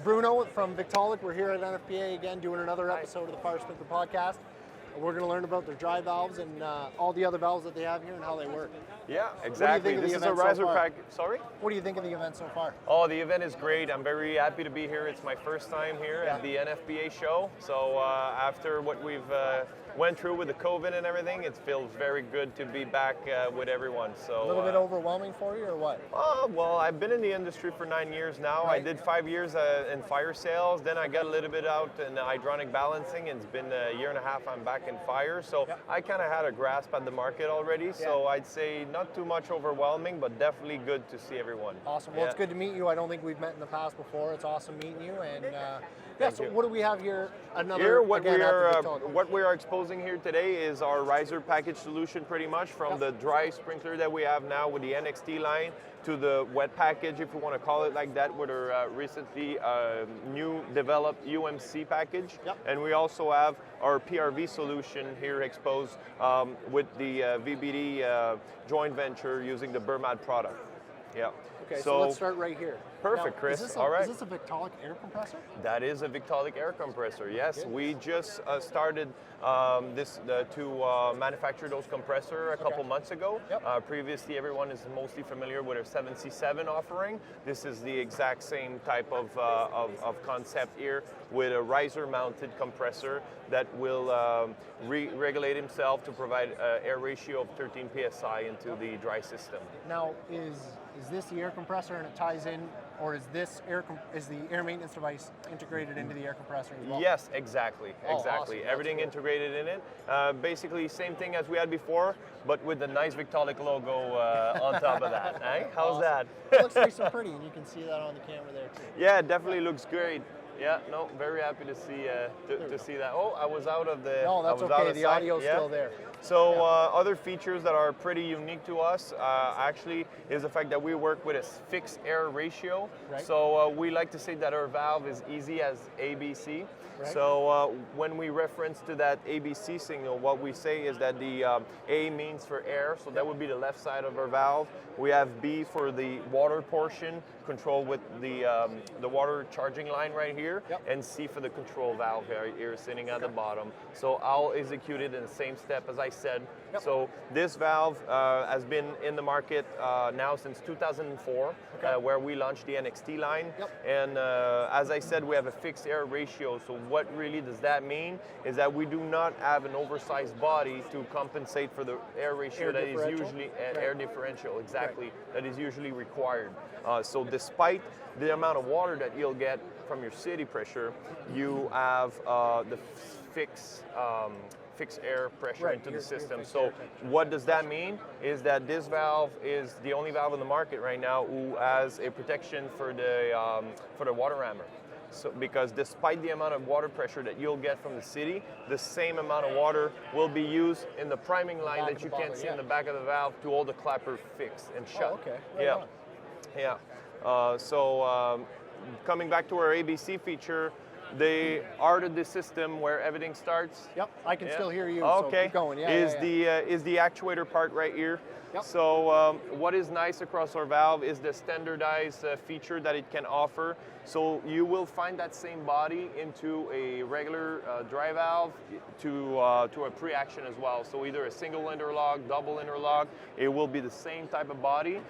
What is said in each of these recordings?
Bruno from Victaulic. We're here at NFPA again doing another episode of the Fire Sprinkler Podcast. We're going to learn about their dry valves and all the other valves that they have here and how they work. Yeah, exactly. This is a riser pack. Sorry? What do you think of the event so far? Oh, the event is great. I'm very happy to be here. It's my first time here at the NFPA show. So after what we've went through with the COVID and everything, it feels very good to be back with everyone. So a little bit overwhelming for you, or what? Well, I've been in the industry for 9 years now. Right. I did 5 years in fire sales. Then I got a little bit out in hydronic balancing. It's been a year and a half I'm back in fire. So I kind of had a grasp at the market already. So I'd say not too much overwhelming, but definitely good to see everyone. Awesome. Well, it's good to meet you. I don't think we've met in the past before. It's awesome meeting you. And so what do we have here? What we are exposing here today is our riser package solution, pretty much from the dry sprinkler that we have now with the NXT line to the wet package, if you want to call it like that, with our recently new developed UMC package. And we also have our PRV solution here exposed with the VBD joint venture using the Burmat product. Yeah. Okay, so let's start right here. Perfect, now, Chris. All right. Is this a Victaulic air compressor? That is a Victaulic air compressor, yes. We just started to manufacture those compressors a couple months ago. Previously, everyone is mostly familiar with our 7C7 offering. This is the exact same type of concept here with a riser-mounted compressor that will regulate himself to provide an air ratio of 13 psi into the dry system. Now, is this the air compressor and it ties in, or is the air maintenance device integrated into the air compressor as well? Yes, exactly. Awesome. Everything integrated in it. Basically, same thing as we had before, but with the nice Victaulic logo on top of that. Eh? How's that? It looks nice and pretty, and you can see that on the camera there too. Yeah, it definitely looks great. Yeah, no, very happy to see that. Oh, I was out of the. No, that's okay. The audio's still there. So other features that are pretty unique to us actually is the fact that we work with a fixed air ratio. Right. So we like to say that our valve is easy as ABC. Right. So when we reference to that ABC signal, what we say is that the A means for air, so that would be the left side of our valve. We have B for the water portion, controlled with the water charging line right here, and C for the control valve right here, sitting at the bottom. So I'll execute it in the same step as I said. So this valve has been in the market now since 2004, where we launched the NXT line. And as I said, we have a fixed air ratio. So what really does that mean is that we do not have an oversized body to compensate for the air ratio that is usually air differential, exactly, that is usually required. So despite the amount of water that you'll get from your city pressure, you have the fixed air pressure into the system. So what does that mean is that this valve is the only valve in the market right now who has a protection for the water rammer. So, because despite the amount of water pressure that you'll get from the city, the same amount of water will be used in the priming line that you can't see in the back of the valve to hold the clapper fixed and shut. Oh, okay. Right on. So coming back to our ABC feature, the art of the system where everything starts. Yep, I can still hear you. Okay. So keep going. Is the actuator part right here. So what is nice across our valve is the standardized feature that it can offer. So you will find that same body into a regular dry valve to a pre-action as well. So either a single interlock, double interlock, it will be the same type of body,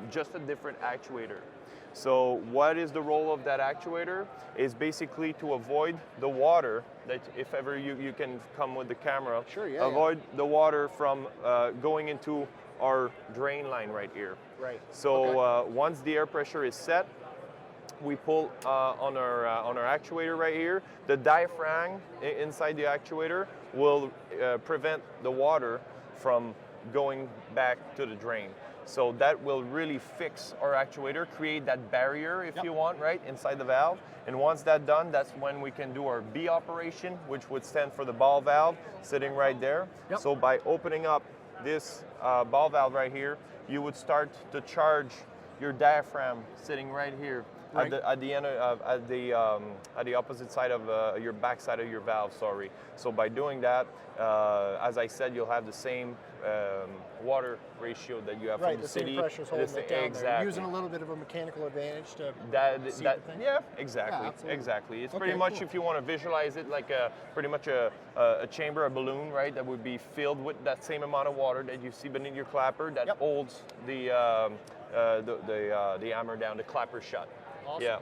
just a different actuator. So what is the role of that actuator? Is basically to avoid the water, that if ever you can come with the camera, avoid the water from going into our drain line right here. Right. So once the air pressure is set, we pull on our actuator right here. The diaphragm inside the actuator will prevent the water from going back to the drain. So that will really fix our actuator, create that barrier, if you want, right, inside the valve. And once that's done, that's when we can do our B operation, which would stand for the ball valve, sitting right there. So by opening up this ball valve right here, you would start to charge your diaphragm sitting right here Right. at the end of, at the opposite side of your back side of your valve. Sorry. So by doing that, as I said, you'll have the same water ratio that you have Right, from the same city. pressure's holding it down exactly. there. Using a little bit of a mechanical advantage to see the thing. Yeah, exactly. Yeah, absolutely. Exactly. It's Okay, pretty much, cool. if you want to visualize it, like pretty much a chamber, a balloon, right? That would be filled with that same amount of water that you see beneath your clapper that holds the hammer down, the clapper shut. Awesome. Yeah.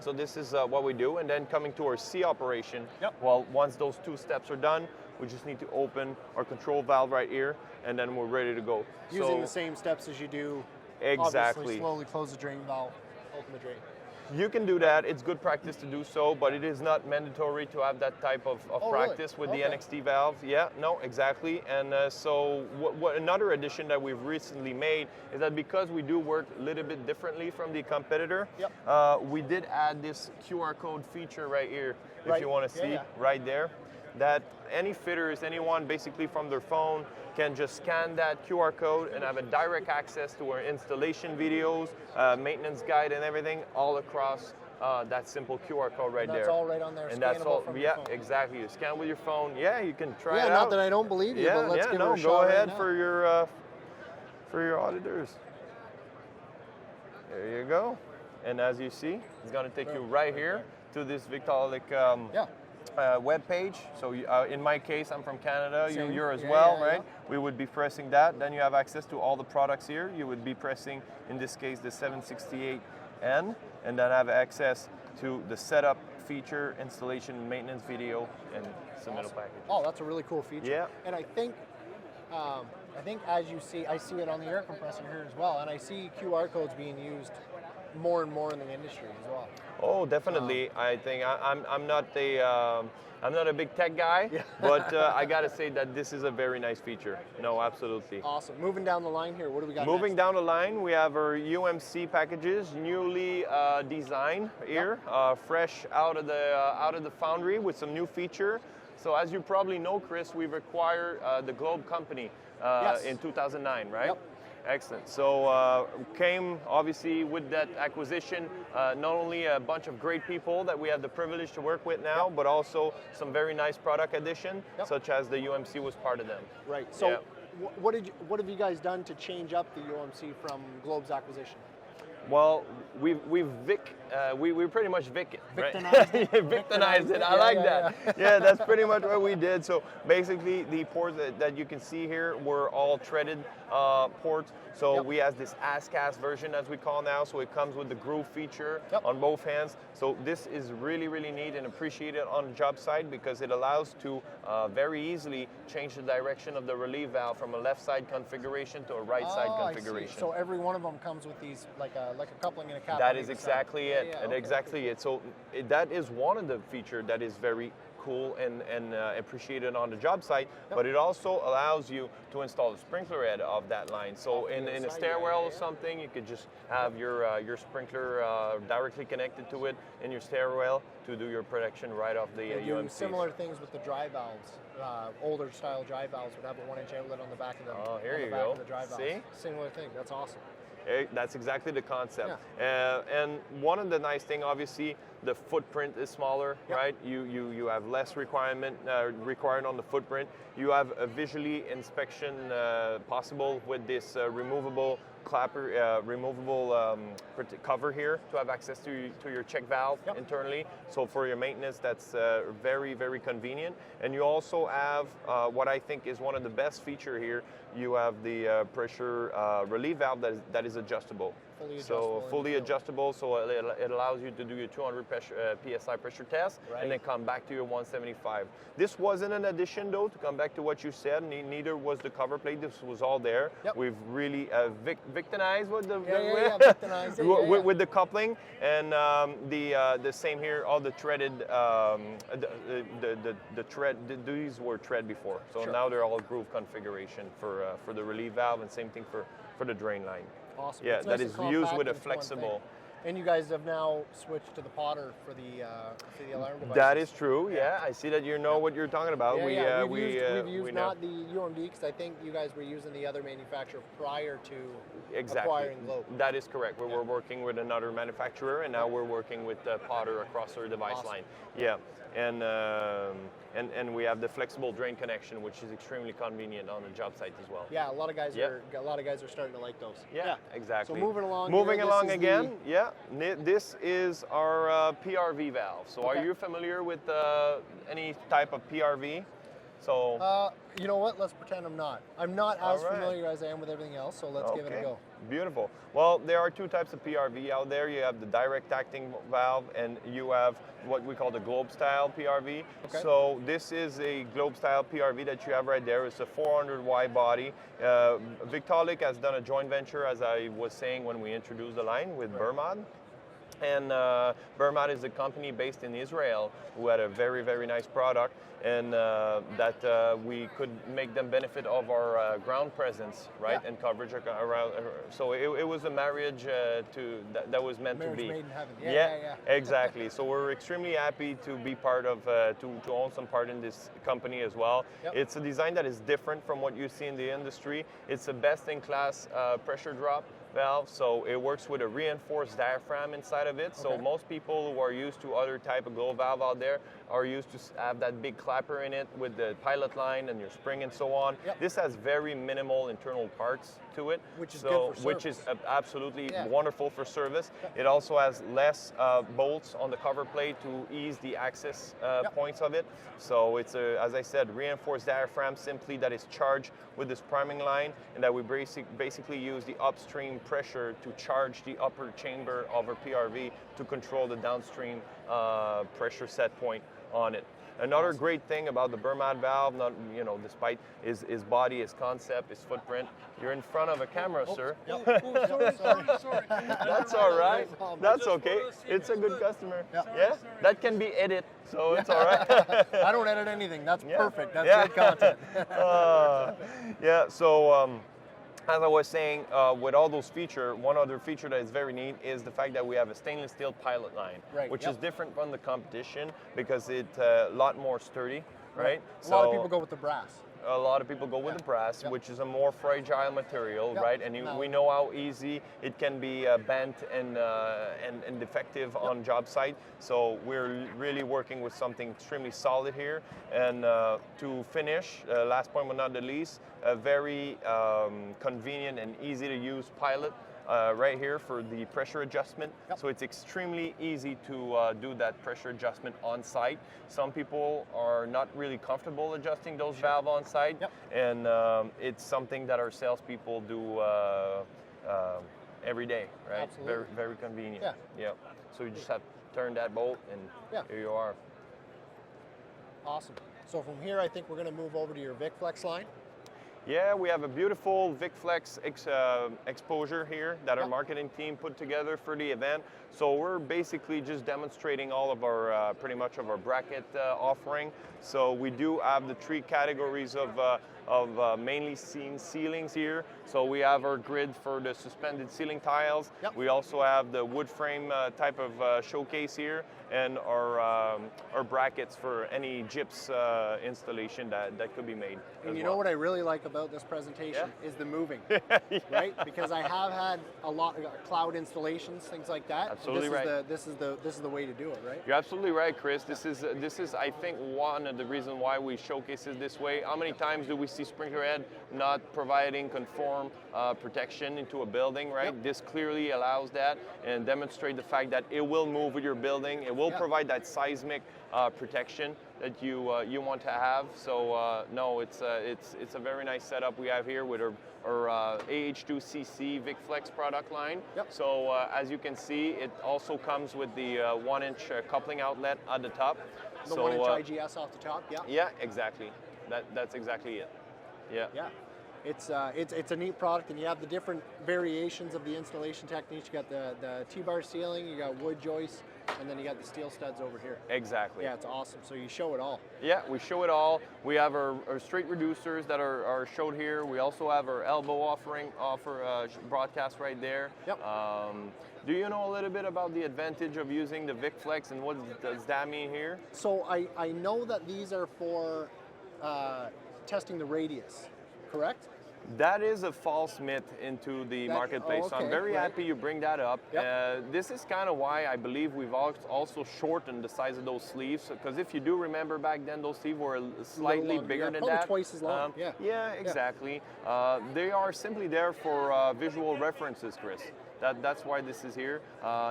So this is what we do, and then coming to our C operation. Yep. Well, once those 2 steps are done, we just need to open our control valve right here, and then we're ready to go. Using the same steps as you do. Exactly. Obviously, slowly close the drain valve, open the drain. You can do that. It's good practice to do so, but it is not mandatory to have that type of practice with the NXT valve. Yeah, no, exactly. And so what another addition that we've recently made is that because we do work a little bit differently from the competitor, we did add this QR code feature right here, if you want to see, right there, that any fitters, anyone basically from their phone can just scan that QR code and have a direct access to our installation videos, maintenance guide and everything all across that simple QR code right there. That's all right on there. And that's all, from your phone. exactly. You scan with your phone. Yeah, you can try it out. Yeah, not that I don't believe you, but let's give it a shot. Go ahead right for your auditors. There you go. And as you see, it's going to take you right here to this Victaulic web page. So in my case, I'm from Canada. You're as well, right? We would be pressing that. Then you have access to all the products here. You would be pressing, in this case, the 768N, and then have access to the setup feature, installation, maintenance video, and submittal package. Oh, that's a really cool feature. Yeah. And I think as you see, I see it on the air compressor here as well, and I see QR codes being used more and more in the industry as well. Oh, definitely. I think I'm not a big tech guy, but I got to say that this is a very nice feature. No, absolutely. Awesome. Moving down the line here, what do we got Moving next? down the line, we have our UMC packages, newly designed here, fresh out of the foundry with some new feature. So as you probably know, Chris, we've acquired the Globe company in 2009, right? Yep. Excellent. So came obviously with that acquisition, not only a bunch of great people that we have the privilege to work with now, but also some very nice product addition, such as the UMC was part of them. Right. So what have you guys done to change up the UMC from Globe's acquisition? Well, we pretty much Vic it, right? Victonized it. I like that. Yeah, that's pretty much what we did. So basically, the ports that you can see here were all threaded ports. So we have this ASCAS version, as we call now. So it comes with the groove feature on both hands. So this is really, really neat and appreciated on the job site because it allows to very easily change the direction of the relief valve from a left side configuration to a right side configuration. So every one of them comes with these like a coupling and a cap. That is exactly it. Exactly it. So that is one of the features that is very cool and appreciated on the job site, but it also allows you to install the sprinkler head of that line. So in a stairwell or something, you could just have your sprinkler directly connected to it in your stairwell to do your protection right off the UMC. Similar things with the dry valves. Older style dry valves would have a 1-inch outlet on the back of them. Oh, here you go. See? Similar thing. That's awesome. That's exactly the concept. And one of the nice thing, obviously, the footprint is smaller, right? You have less required on the footprint. You have a visually inspection possible with this removable clapper, cover here to have access to your check valve internally. So for your maintenance, that's very, very convenient. And you also have what I think is one of the best feature here. You have the pressure relief valve that is adjustable. Fully adjustable, so it allows you to do your 200 PSI pressure test and then come back to your 175. This wasn't an addition though, to come back to what you said, neither was the cover plate, this was all there. We've really victimized with with the coupling and the same here, all the threaded, the thread, these were thread before, so now they're all groove configuration for the relief valve and same thing for the drain line. Awesome. Yeah, that is used with a flexible. And you guys have now switched to the Potter for the alarm device. That is true. Yeah, I see that you know what you're talking about. Yeah, we've used not the UMD because I think you guys were using the other manufacturer prior to acquiring Globe. That is correct. We were working with another manufacturer, and now we're working with Potter across our device line. Yeah, and we have the flexible drain connection, which is extremely convenient on the job site as well. Yeah, a lot of guys are starting to like those. Yeah, exactly. So moving along. Moving along again. This is our PRV valve. So are you familiar with any type of PRV? So you know what? Let's pretend I'm not. I'm not as familiar as I am with everything else. So let's give it a go. Beautiful. Well, there are two types of PRV out there. You have the direct acting valve, and you have what we call the globe style PRV. Okay. So this is a globe style PRV that you have right there. It's a 400 wide body. Victaulic has done a joint venture, as I was saying when we introduced the line, with Burmat. And Burmat is a company based in Israel who had a very, very nice product, and that we could make them benefit of our ground presence, right, and coverage around. So it was a marriage that was meant to be. Marriage made in heaven. Yeah, exactly. So we're extremely happy to be part of, to own some part in this company as well. Yep. It's a design that is different from what you see in the industry. It's a best-in-class pressure drop valve, so it works with a reinforced diaphragm inside of it. So most people who are used to other type of globe valve out there are used to have that big clapper in it with the pilot line and your spring and so on. Yep. This has very minimal internal parts to it, which is good for service. Which is absolutely wonderful for service. It also has less bolts on the cover plate to ease the access points of it. So it's a, as I said, reinforced diaphragm simply that is charged with this priming line, and that we basically use the upstream pressure to charge the upper chamber of our PRV to control the downstream pressure set point on it. Another great thing about the Burmat valve, despite his body, his concept, his footprint, you're in front of a camera, sir. Sorry. That's all right. That's okay. It's a good customer. Yeah? That can be edited, so it's all right. I don't edit anything. That's perfect. That's good content. So as I was saying, with all those features, one other feature that is very neat is the fact that we have a stainless steel pilot line, which is different from the competition because it's a lot more sturdy, right? A lot of people go with the brass. A lot of people go with the brass, which is a more fragile material, right? And we know how easy it can be bent and defective on job site. So we're really working with something extremely solid here. And to finish, last point but not the least, a very convenient and easy to use pilot right here for the pressure adjustment. So it's extremely easy to do that pressure adjustment on site. Some people are not really comfortable adjusting those valves on site, and it's something that our salespeople do every day, right? Absolutely. Very, very convenient. Yeah. So you just have to turn that bolt, and here you are. Awesome. So from here, I think we're going to move over to your Vic Flex line. Yeah, we have a beautiful Vic Flex exposure here that our marketing team put together for the event. So we're basically just demonstrating all of our, pretty much of our bracket offering. So we do have the three categories of mainly seen ceilings here. So we have our grid for the suspended ceiling tiles. We also have the wood frame type of showcase here, and our brackets for any gyps installation that could be made. And you know what I really like about this presentation is the moving, right? Because I have had a lot of cloud installations, things like that. Absolutely right. This is the way to do it, right? You're absolutely right, Chris. This is I think one of the reasons why we showcase it this way. How many times do we see sprinkler head not providing conform protection into a building, right? This clearly allows that and demonstrate the fact that it will move with your building. It will provide that seismic protection that you want to have. So no, it's a very nice setup we have here with our AH2CC Vic Flex product line. So as you can see, it also comes with the 1-inch coupling outlet at the top. The 1-inch IGS off the top. Yeah, exactly. That's exactly it. Yeah. It's a neat product, and you have the different variations of the installation techniques. You got the T-bar ceiling, you got wood joists, and then you got the steel studs over here. Exactly. Yeah, it's awesome. So you show it all. Yeah, we show it all. We have our straight reducers that are showed here. We also have our elbow broadcast right there. Yep. Do you know a little bit about the advantage of using the Vic Flex and what does that mean here? So I know that these are for testing the radius, correct? That is a false myth into the marketplace. So I'm very happy you bring that up. Yep. This is kind of why I believe we've also shortened the size of those sleeves. Because if you do remember back then, those sleeves were slightly bigger than that. Twice as long. Yeah, exactly. They are simply there for visual references, Chris. That's why this is here.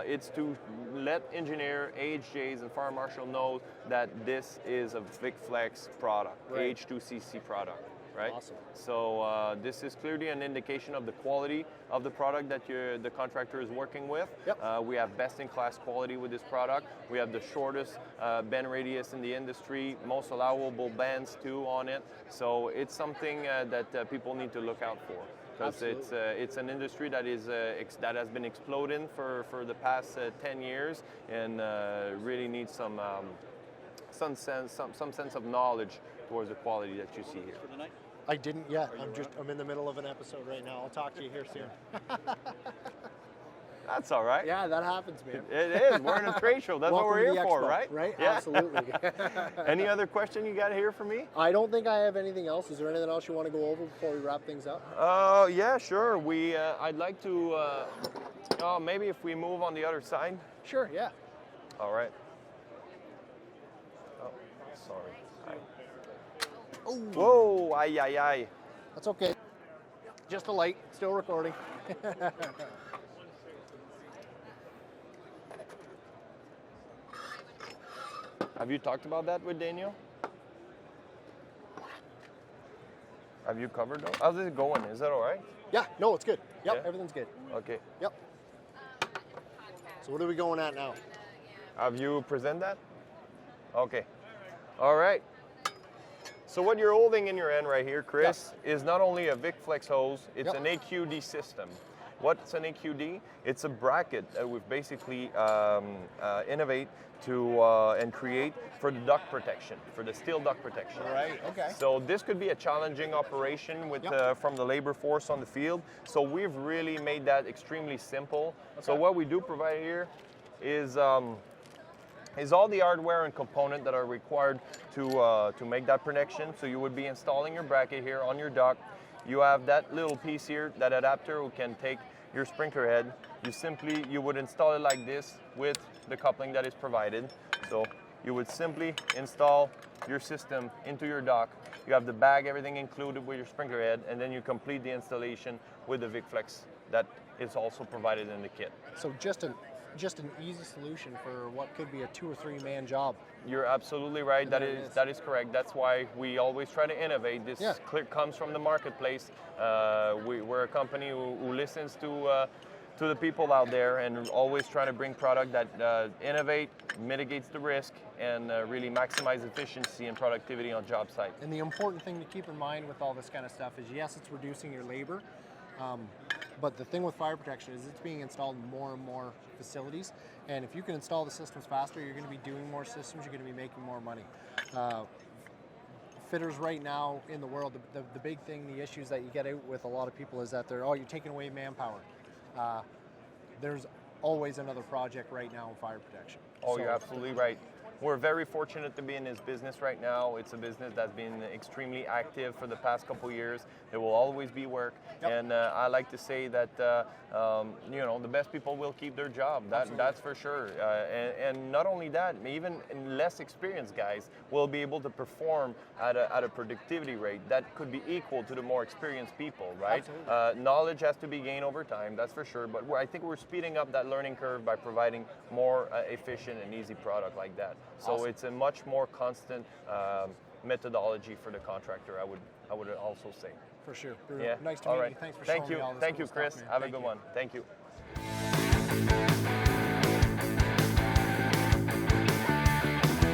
It's to let engineer, AHJs, and fire marshal know that this is a Vic Flex product, H2CC product. Right? Awesome. So this is clearly an indication of the quality of the product that the contractor is working with. Yep. We have best-in-class quality with this product. We have the shortest bend radius in the industry, most allowable bends too on it. So it's something that people need to look out for. Because it's an industry that has been exploding for the past 10 years and really needs some sense of knowledge towards the quality that you see here. I didn't yet. I'm in the middle of an episode right now. I'll talk to you here soon. That's all right. Yeah, that happens, man. It is. We're in a trade show. That's what we're here for, right? Right? Yeah. Absolutely. Any other question you got here for me? I don't think I have anything else. Is there anything else you want to go over before we wrap things up? Yeah, sure. I'd like to, maybe if we move on the other side. Sure, yeah. All right. Oh, sorry. Oh. Whoa, ay. That's okay. Just a light, still recording. Have you talked about that with Daniel? Have you covered those? How's it going? Is that all right? Yeah, no, it's good. Yep, Yeah? everything's good. Okay. Yep. So what are we going at now? Have you present that? Okay. All right. So what you're holding in your hand right here, Chris, is not only a Vic Flex hose, it's an EQD system. What's an EQD? It's a bracket that we've basically innovate to and create for the duct protection, for the steel duct protection. Right, okay. So this could be a challenging operation with from the labor force on the field. So we've really made that extremely simple. Okay. So what we do provide here is all the hardware and component that are required to make that protection. So you would be installing your bracket here on your duct. You have that little piece here, that adapter who can take your sprinkler head. You would install it like this with the coupling that is provided. So you would simply install your system into your duct. You have the bag, everything included with your sprinkler head, and then you complete the installation with the Vic Flex that is also provided in the kit. So just an easy solution for what could be a 2 or 3 man job. You're absolutely right. That is correct. That's why we always try to innovate. This comes from the marketplace. We're a company who listens to the people out there and always trying to bring product that innovate, mitigates the risk, and really maximize efficiency and productivity on job site. And the important thing to keep in mind with all this kind of stuff is, yes, it's reducing your labor. But the thing with fire protection is it's being installed in more and more facilities. And if you can install the systems faster, you're going to be doing more systems, you're going to be making more money. Fitters right now in the world, the big thing, the issues that you get out with a lot of people is that you're taking away manpower. There's always another project right now in fire protection. Oh, you're absolutely right. We're very fortunate to be in this business right now. It's a business that's been extremely active for the past couple of years. There will always be work, and I like to say that the best people will keep their job. That's for sure. And not only that, even less experienced guys will be able to perform at a productivity rate that could be equal to the more experienced people. Right? Knowledge has to be gained over time. That's for sure. But I think we're speeding up that learning curve by providing more efficient and easy product like that. So it's a much more constant methodology for the contractor, I would also say. For sure. Bruno, yeah. nice to meet you. Thanks for showing me all this. Thank you, Chris. Stuff, have a good one. Thank you.